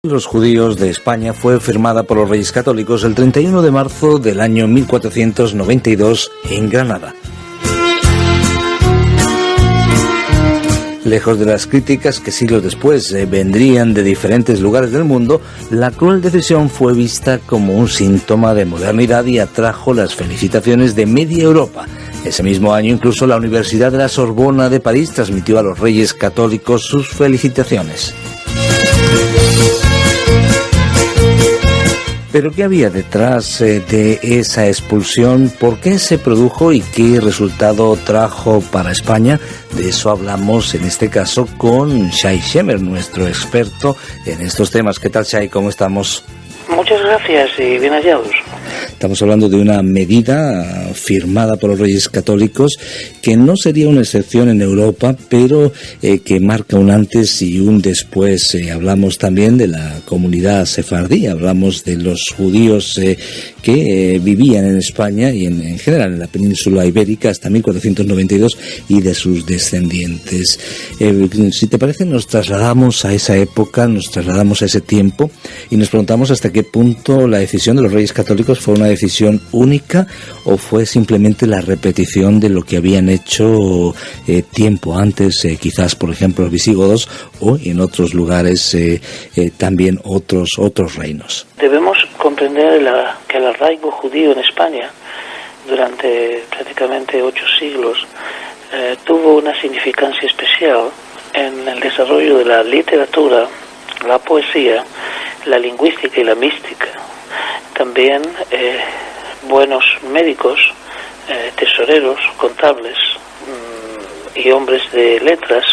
Los judíos de España fue firmada por los Reyes Católicos el 31 de marzo del año 1492 en Granada. Lejos de las críticas que siglos después vendrían de diferentes lugares del mundo, la cruel decisión fue vista como un síntoma de modernidad y atrajo las felicitaciones de media Europa. Ese mismo año, incluso la Universidad de la Sorbona de París transmitió a los Reyes Católicos sus felicitaciones. Pero ¿qué había detrás de esa expulsión? ¿Por qué se produjo y qué resultado trajo para España? De eso hablamos en este caso con Shai Shemer, nuestro experto en estos temas. ¿Qué tal, Shai? ¿Cómo estamos? Muchas gracias y bien hallados. Estamos hablando de una medida firmada por los Reyes Católicos que no sería una excepción en Europa, pero que marca un antes y un después. Hablamos también de la comunidad sefardí, hablamos de los judíos que vivían en España y en general en la península ibérica hasta 1492 y de sus descendientes. Si te parece, nos trasladamos a esa época, nos trasladamos a ese tiempo y nos preguntamos hasta qué punto la decisión de los Reyes Católicos fue una decisión única o fue simplemente la repetición de lo que habían hecho tiempo antes, quizás por ejemplo los visigodos o en otros lugares también otros reinos. Debemos comprender que el arraigo judío en España durante prácticamente 8 siglos tuvo una significancia especial en el desarrollo de la literatura, la poesía, la lingüística y la mística. También buenos médicos, tesoreros, contables y hombres de letras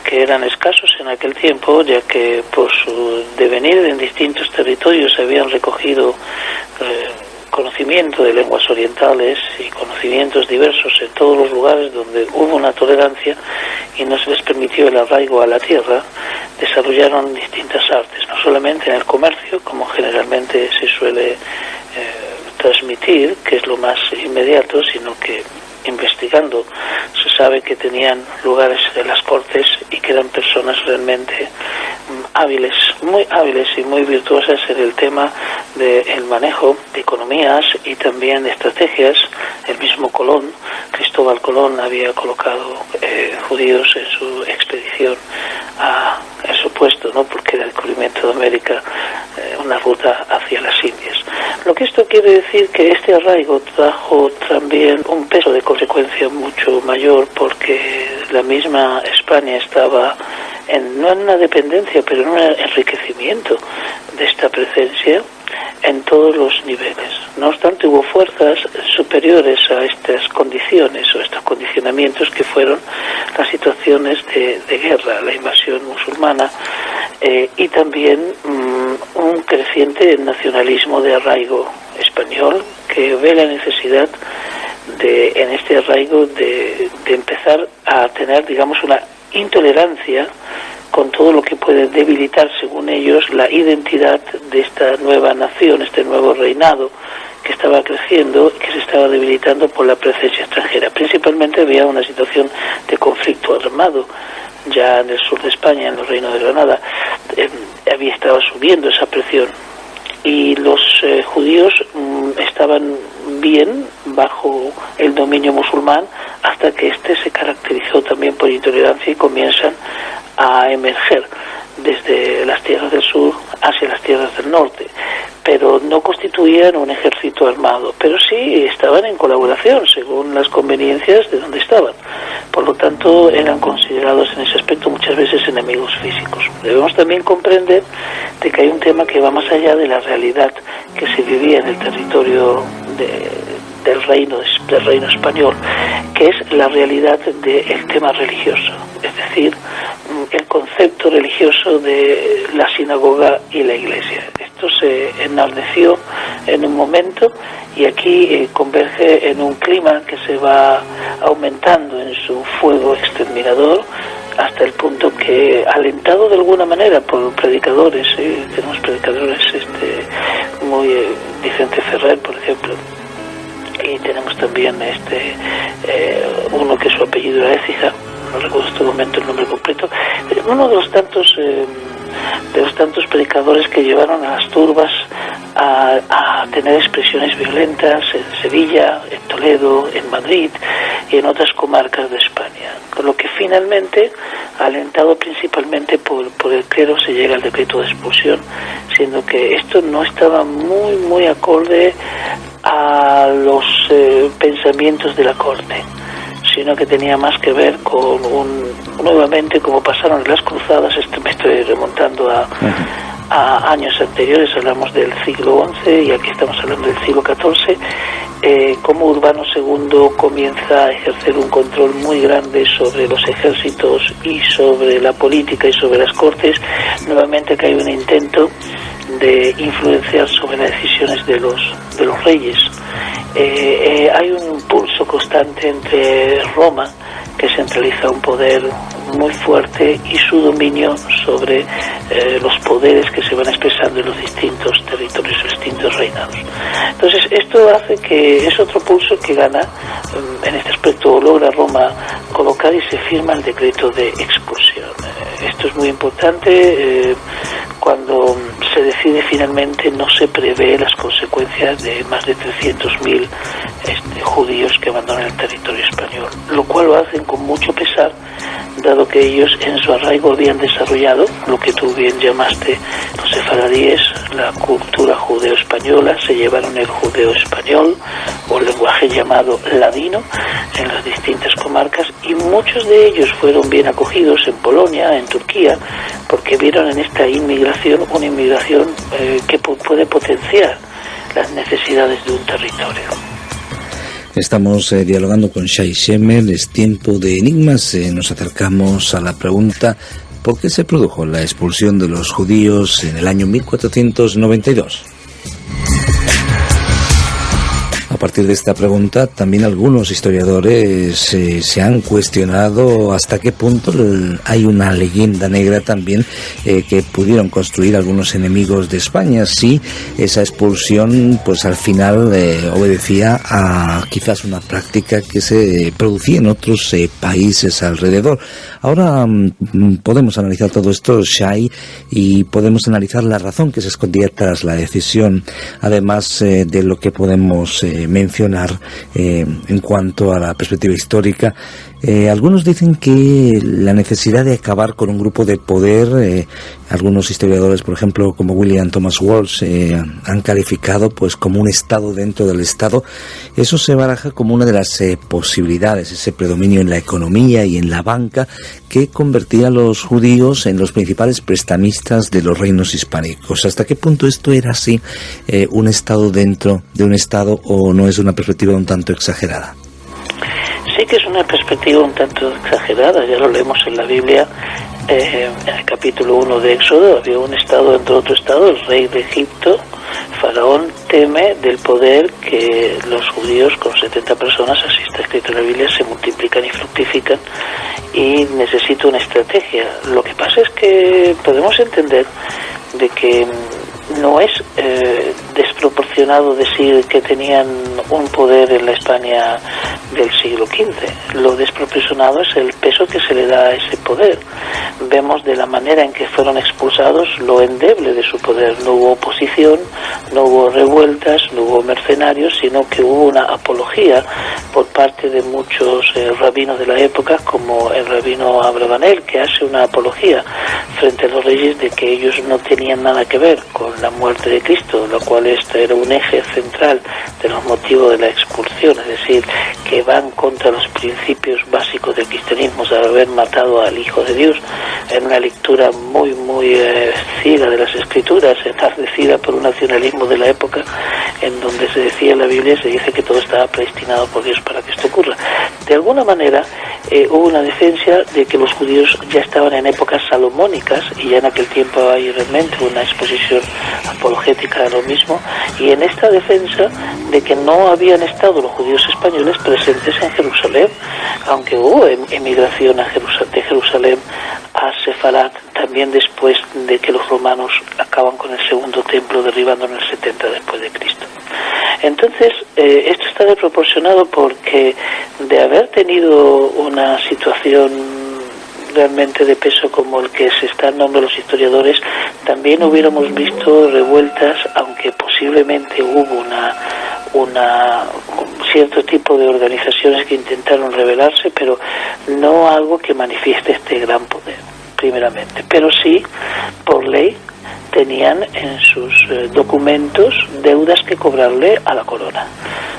que eran escasos en aquel tiempo, ya que por su devenir en distintos territorios habían recogido conocimiento de lenguas orientales y conocimientos diversos en todos los lugares donde hubo una tolerancia y no se les permitió el arraigo a la tierra. Desarrollaron distintas artes, no solamente en el comercio, como generalmente se suele transmitir, que es lo más inmediato, sino que investigando se sabe que tenían lugares en las cortes y que eran personas realmente hábiles, muy hábiles y muy virtuosas en el tema del manejo de economías y también de estrategias. El mismo Cristóbal Colón, había colocado judíos en su expedición a su puesto, ¿no? Porque era el descubrimiento de América, una ruta hacia las Indias. Lo que esto quiere decir que este arraigo trajo también un peso de consecuencia mucho mayor, porque la misma España estaba no en una dependencia, pero en un enriquecimiento de esta presencia en todos los niveles. No obstante, hubo fuerzas superiores a estas condiciones o estos condicionamientos que fueron las situaciones de guerra, la invasión musulmana y también un creciente nacionalismo de arraigo español que ve la necesidad en este arraigo de empezar a tener, digamos, una intolerancia con todo lo que puede debilitar, según ellos, la identidad de esta nueva nación, este nuevo reinado que estaba creciendo y que se estaba debilitando por la presencia extranjera. Principalmente había una situación de conflicto armado ya en el sur de España, en el Reino de Granada. Había estado subiendo esa presión y los judíos estaban bien bajo el dominio musulmán hasta que este se caracterizó también por intolerancia y comienzan a emerger desde las tierras del sur hacia las tierras del norte, pero no constituían un ejército armado, pero sí estaban en colaboración según las conveniencias de donde estaban. Por lo tanto, eran considerados en ese aspecto muchas veces enemigos físicos. Debemos también comprender de que hay un tema que va más allá de la realidad que se vivía en el territorio del reino español, que es la realidad del tema religioso, es decir, el concepto religioso de la sinagoga y la iglesia. Esto se enardeció en un momento y aquí converge en un clima que se va aumentando en su fuego exterminador hasta el punto que, alentado de alguna manera por predicadores, tenemos predicadores muy Vicente Ferrer, por ejemplo, y tenemos también uno que su apellido era Écija, no recuerdo en este momento el nombre completo, uno de los tantos de los tantos predicadores que llevaron a las turbas a tener expresiones violentas en Sevilla, en Toledo, en Madrid y en otras comarcas de España, con lo que finalmente, alentado principalmente por el clero, se llega al decreto de expulsión, siendo que esto no estaba muy acorde a los pensamientos de la corte, sino que tenía más que ver con nuevamente como pasaron en las cruzadas. Me estoy remontando a años anteriores, hablamos del siglo XI y aquí estamos hablando del siglo XIV, cómo Urbano II comienza a ejercer un control muy grande sobre los ejércitos y sobre la política y sobre las cortes. Nuevamente que hay un intento de influenciar sobre las decisiones de los reyes. Hay un pulso constante entre Roma, que centraliza un poder muy fuerte, y su dominio sobre los poderes que se van expresando en los distintos territorios, los distintos reinados. Entonces esto hace que es otro pulso que gana, en este aspecto logra Roma colocar y se firma el decreto de expulsión. Esto es muy importante. Cuando se decide finalmente, no se prevé las consecuencias de más de 300.000 judíos que abandonan el territorio español, lo cual lo hacen con mucho pesar, dado que ellos en su arraigo habían desarrollado lo que tú bien llamaste los sefaradíes, la cultura judeo-española, se llevaron el judeo-español o el lenguaje llamado ladino en las distintas comarcas, y muchos de ellos fueron bien acogidos en Polonia, en Turquía, porque vieron en esta inmigración una inmigración que puede potenciar las necesidades de un territorio. Estamos dialogando con Shai Shemer, es tiempo de enigmas. Nos acercamos a la pregunta: ¿por qué se produjo la expulsión de los judíos en el año 1492? A partir de esta pregunta, también algunos historiadores se han cuestionado hasta qué punto hay una leyenda negra también que pudieron construir algunos enemigos de España, si esa expulsión pues al final obedecía a quizás una práctica que se producía en otros países alrededor. Ahora podemos analizar todo esto, Shai, y podemos analizar la razón que se escondía tras la decisión, además de lo que podemos mencionar en cuanto a la perspectiva histórica. Algunos dicen que la necesidad de acabar con un grupo de poder, algunos historiadores, por ejemplo, como William Thomas Walsh, han calificado pues como un Estado dentro del Estado. Eso se baraja como una de las posibilidades, ese predominio en la economía y en la banca que convertía a los judíos en los principales prestamistas de los reinos hispánicos. ¿Hasta qué punto esto era así, un Estado dentro de un Estado, o no es una perspectiva un tanto exagerada? Sí que es una perspectiva un tanto exagerada, ya lo leemos en la Biblia, en el capítulo 1 de Éxodo. Había un estado dentro de otro estado, el rey de Egipto. Faraón teme del poder que los judíos, con 70 personas, así está escrito en la Biblia, se multiplican y fructifican, y necesita una estrategia. Lo que pasa es que podemos entender de que no es desproporcionado decir que tenían un poder en la España del siglo XV. Lo desproporcionado es el peso que se le da a ese poder. Vemos de la manera en que fueron expulsados lo endeble de su poder. No hubo oposición, no hubo revueltas, no hubo mercenarios, sino que hubo una apología por parte de muchos rabinos de la época, como el rabino Abravanel, que hace una apología frente a los reyes de que ellos no tenían nada que ver con la muerte de Cristo, lo cual este era un eje central de los motivos de la expulsión, es decir, que van contra los principios básicos del cristianismo, de haber matado al Hijo de Dios, en una lectura muy ciega de las Escrituras, enardecida por un nacionalismo de la época, en donde se decía en la Biblia, se dice que todo estaba predestinado por Dios para que esto ocurra. De alguna manera hubo una defensa de que los judíos ya estaban en épocas salomónicas, y ya en aquel tiempo hay realmente una exposición apologética a lo mismo, y en esta defensa de que no habían estado los judíos españoles presentes en Jerusalén, aunque hubo emigración de Jerusalén a Sefarat también después de que los romanos acaban con el segundo templo, derribándolo en el 70 después de Cristo. Entonces, esto está desproporcionado porque de haber tenido una situación realmente de peso como el que se está dando los historiadores, también hubiéramos visto revueltas, aunque posiblemente hubo una cierto tipo de organizaciones que intentaron rebelarse, pero no algo que manifieste este gran poder, primeramente. Pero sí, por ley, tenían en sus documentos deudas que cobrarle a la corona.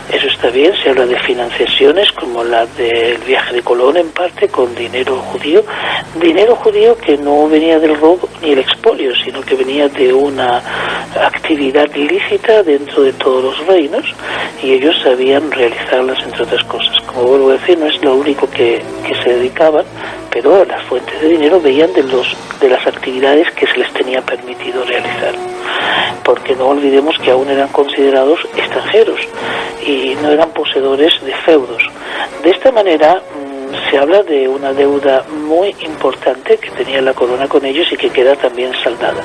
Eso está bien, se habla de financiaciones como la del viaje de Colón, en parte con dinero judío que no venía del robo ni el expolio, sino que venía de una actividad ilícita dentro de todos los reinos, y ellos sabían realizarlas, entre otras cosas. Como vuelvo a decir, no es lo único que se dedicaban, pero las fuentes de dinero veían de las actividades que se les tenía permitido realizar, porque no olvidemos que aún eran considerados extranjeros y no eran poseedores de feudos. De esta manera se habla de una deuda muy importante que tenía la corona con ellos y que queda también saldada.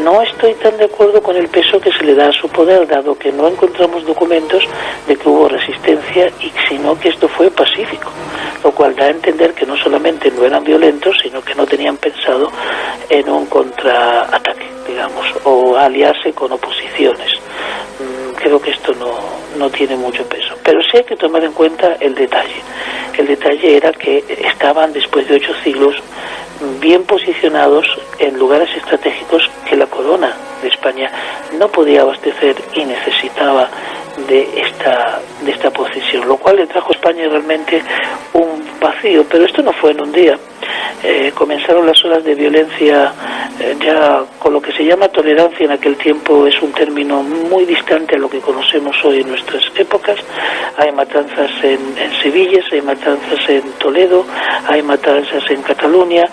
No estoy tan de acuerdo con el peso que se le da a su poder, dado que no encontramos documentos de que hubo resistencia, y sino que esto fue pacífico, lo cual da a entender que no solamente no eran violentos, sino que no tenían pensado en un contraataque, digamos, o aliarse con oposiciones. Creo que esto no tiene mucho peso, pero sí hay que tomar en cuenta el detalle. El detalle era que estaban, después de 8 siglos, bien posicionados en lugares estratégicos que la corona de España no podía abastecer y necesitaba de esta posición, lo cual le trajo a España realmente un vacío. Pero esto no fue en un día. Comenzaron las olas de violencia, ya con lo que se llama tolerancia en aquel tiempo es un término muy distante a lo que conocemos hoy en nuestras épocas. Hay matanzas en Sevilla, hay matanzas en Toledo, hay matanzas en Cataluña.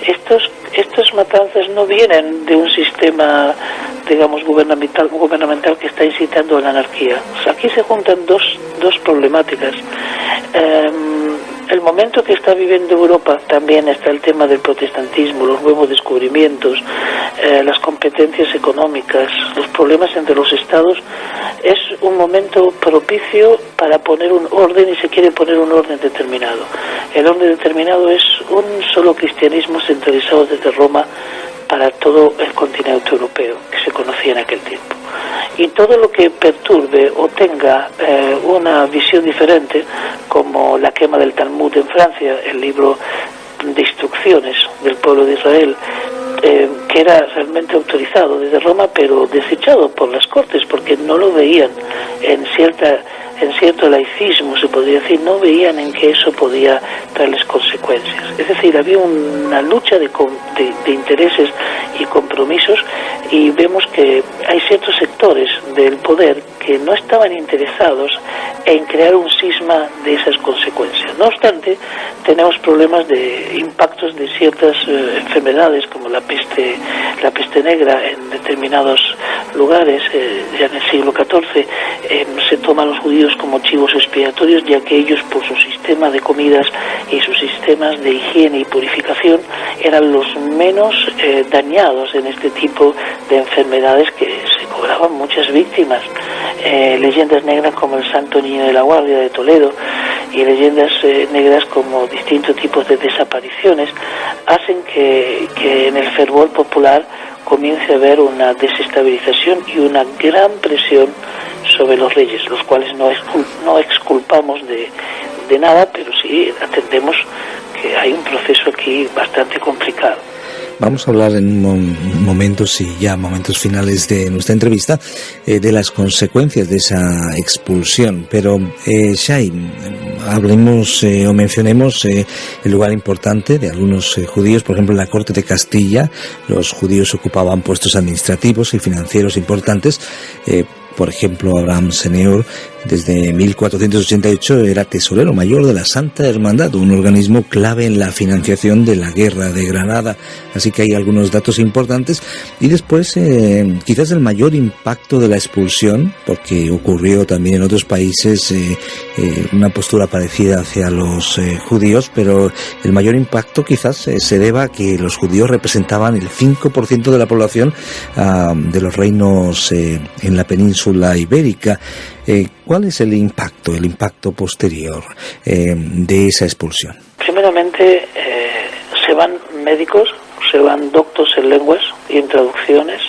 Estas matanzas no vienen de un sistema, digamos, gubernamental que está incitando a la anarquía. O sea, aquí se juntan dos problemáticas. El momento que está viviendo Europa, también está el tema del protestantismo, los nuevos descubrimientos, las competencias económicas, los problemas entre los estados. Es un momento propicio para poner un orden, y se quiere poner un orden determinado. El orden determinado es un solo cristianismo centralizado desde Roma para todo el continente europeo que se conocía en aquel tiempo. Y todo lo que perturbe o tenga una visión diferente, como la quema del Talmud en Francia, el libro de instrucciones del pueblo de Israel, que era realmente autorizado desde Roma, pero desechado por las cortes, porque no lo veían en cierto laicismo, se podría decir, no veían en que eso podía traerles consecuencias. Es decir, había una lucha de intereses y compromisos, y vemos que hay ciertos sectores del poder que no estaban interesados en crear un cisma de esas consecuencias. No obstante, tenemos problemas de impactos de ciertas enfermedades, como la peste negra en determinados lugares. Ya en el siglo XIV se toman los judíos como chivos expiatorios, ya que ellos, por su sistema de comidas y sus sistemas de higiene y purificación, eran los menos dañados en este tipo de enfermedades, que se cobraban muchas víctimas. Leyendas negras como el Santo Niño de la Guardia de Toledo, y leyendas negras como distintos tipos de desapariciones, hacen que en el fervor popular comience a haber una desestabilización y una gran presión sobre los reyes, los cuales no exculpamos de nada, pero sí atendemos que hay un proceso aquí bastante complicado. Vamos a hablar en momentos finales de nuestra entrevista de las consecuencias de esa expulsión. Pero, Shai, hablemos o mencionemos el lugar importante de algunos judíos. Por ejemplo, en la corte de Castilla, los judíos ocupaban puestos administrativos y financieros importantes. Por ejemplo, Abraham Seneur, desde 1488, era tesorero mayor de la Santa Hermandad, un organismo clave en la financiación de la Guerra de Granada. Así que hay algunos datos importantes. Y después, quizás el mayor impacto de la expulsión, porque ocurrió también en otros países una postura parecida hacia los judíos, pero el mayor impacto quizás se deba a que los judíos representaban el 5% de la población de los reinos en la península ibérica. ¿Cuál es el impacto posterior de esa expulsión? Primeramente, Se van médicos, se van doctos en lenguas y en traducciones,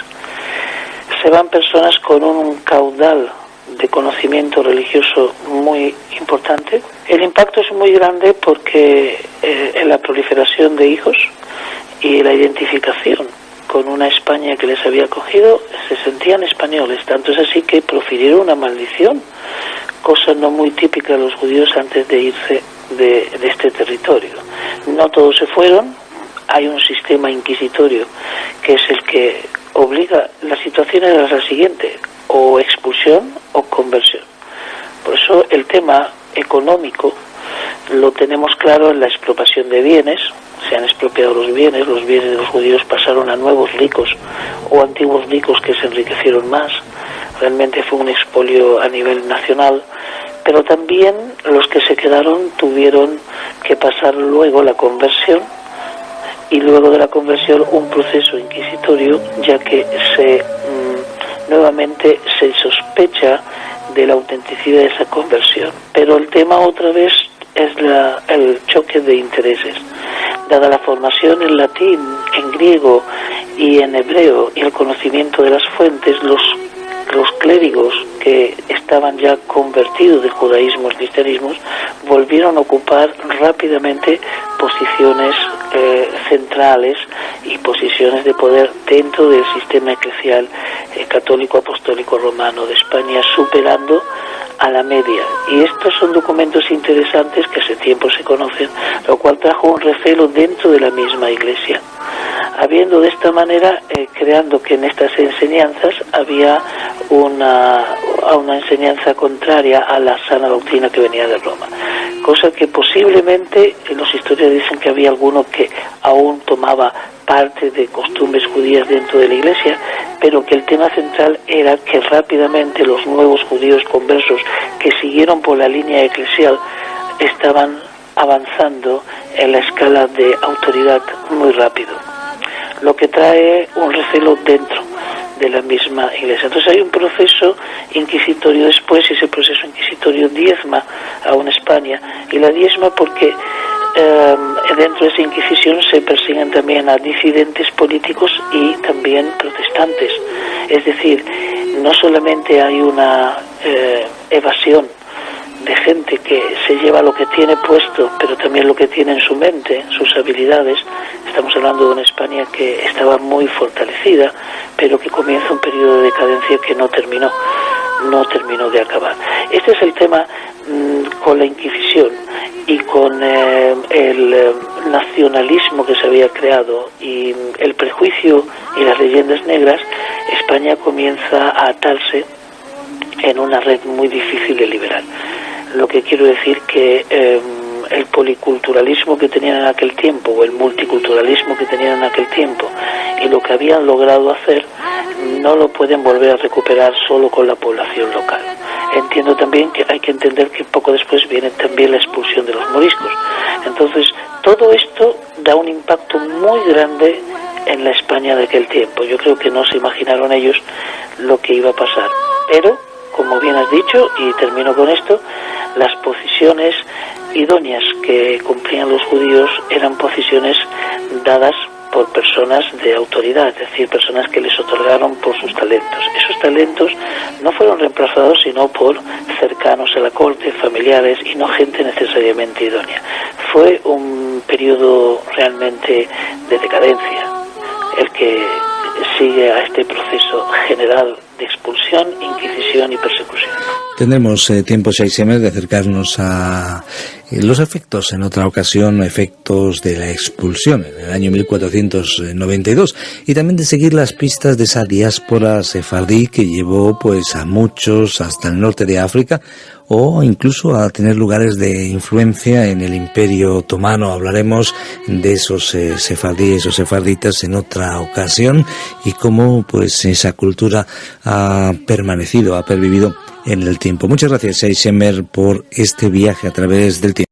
se van personas con un caudal de conocimiento religioso muy importante. El impacto es muy grande porque en la proliferación de hijos y la identificación con una España que les había acogido, se sentían españoles. Tanto es así que profirieron una maldición, cosa no muy típica de los judíos antes de irse de este territorio. No todos se fueron, hay un sistema inquisitorio que es el que obliga. La situación era la siguiente: o expulsión o conversión. Por eso el tema económico lo tenemos claro en la expropiación de bienes. Se han expropiado los bienes de los judíos pasaron a nuevos ricos o antiguos ricos que se enriquecieron más. Realmente fue un expolio a nivel nacional, pero también los que se quedaron tuvieron que pasar luego la conversión, y luego de la conversión un proceso inquisitorio, ya que nuevamente se sospecha de la autenticidad de esa conversión. Pero el tema otra vez es el choque de intereses. Dada la formación en latín, en griego y en hebreo y el conocimiento de las fuentes, los clérigos que estaban ya convertidos del judaísmo al cristianismo volvieron a ocupar rápidamente posiciones centrales y posiciones de poder dentro del sistema eclesial católico apostólico romano de España, superando a la media. Y estos son documentos interesantes que hace tiempo se conocen, lo cual trajo un recelo dentro de la misma Iglesia, habiendo de esta manera creando que en estas enseñanzas había una enseñanza contraria a la sana doctrina que venía de Roma, cosa que posiblemente los historiadores dicen que había alguno que aún tomaba parte de costumbres judías dentro de la Iglesia, pero que el tema central era que rápidamente los nuevos judíos conversos que siguieron por la línea eclesial estaban avanzando en la escala de autoridad muy rápido, lo que trae un recelo dentro de la misma Iglesia. Entonces hay un proceso inquisitorio después, y ese proceso inquisitorio diezma a una España, y la diezma porque dentro de esa Inquisición se persiguen también a disidentes políticos y también protestantes. Es decir, no solamente hay una evasión de gente que se lleva lo que tiene puesto, pero también lo que tiene en su mente, sus habilidades. Estamos hablando de una España que estaba muy fortalecida, pero que comienza un periodo de decadencia que no terminó de acabar. Este es el tema con la Inquisición y con el nacionalismo que se había creado y el prejuicio y las leyendas negras. España comienza a atarse en una red muy difícil de liberar. Lo que quiero decir que el policulturalismo que tenían en aquel tiempo, o el multiculturalismo que tenían en aquel tiempo, y lo que habían logrado hacer, no lo pueden volver a recuperar solo con la población local. Entiendo también que hay que entender que poco después viene también la expulsión de los moriscos. Entonces, todo esto da un impacto muy grande en la España de aquel tiempo. Yo creo que no se imaginaron ellos lo que iba a pasar. Pero, como bien has dicho, y termino con esto, las posiciones idóneas que cumplían los judíos eran posiciones dadas por personas de autoridad, es decir, personas que les otorgaron por sus talentos. Esos talentos no fueron reemplazados sino por cercanos a la corte, familiares, y no gente necesariamente idónea. Fue un periodo realmente de decadencia el que sigue a este proceso general de expulsión, inquisición y persecución. Tendremos tiempo, Seixemer, de acercarnos a los efectos, en otra ocasión, efectos de la expulsión en el año 1492, y también de seguir las pistas de esa diáspora sefardí que llevó pues a muchos hasta el norte de África, o incluso a tener lugares de influencia en el Imperio Otomano. Hablaremos de esos sefardíes o sefarditas en otra ocasión, y cómo pues esa cultura ha permanecido, ha pervivido en el tiempo. Muchas gracias, Seixemer, por este viaje a través del tiempo.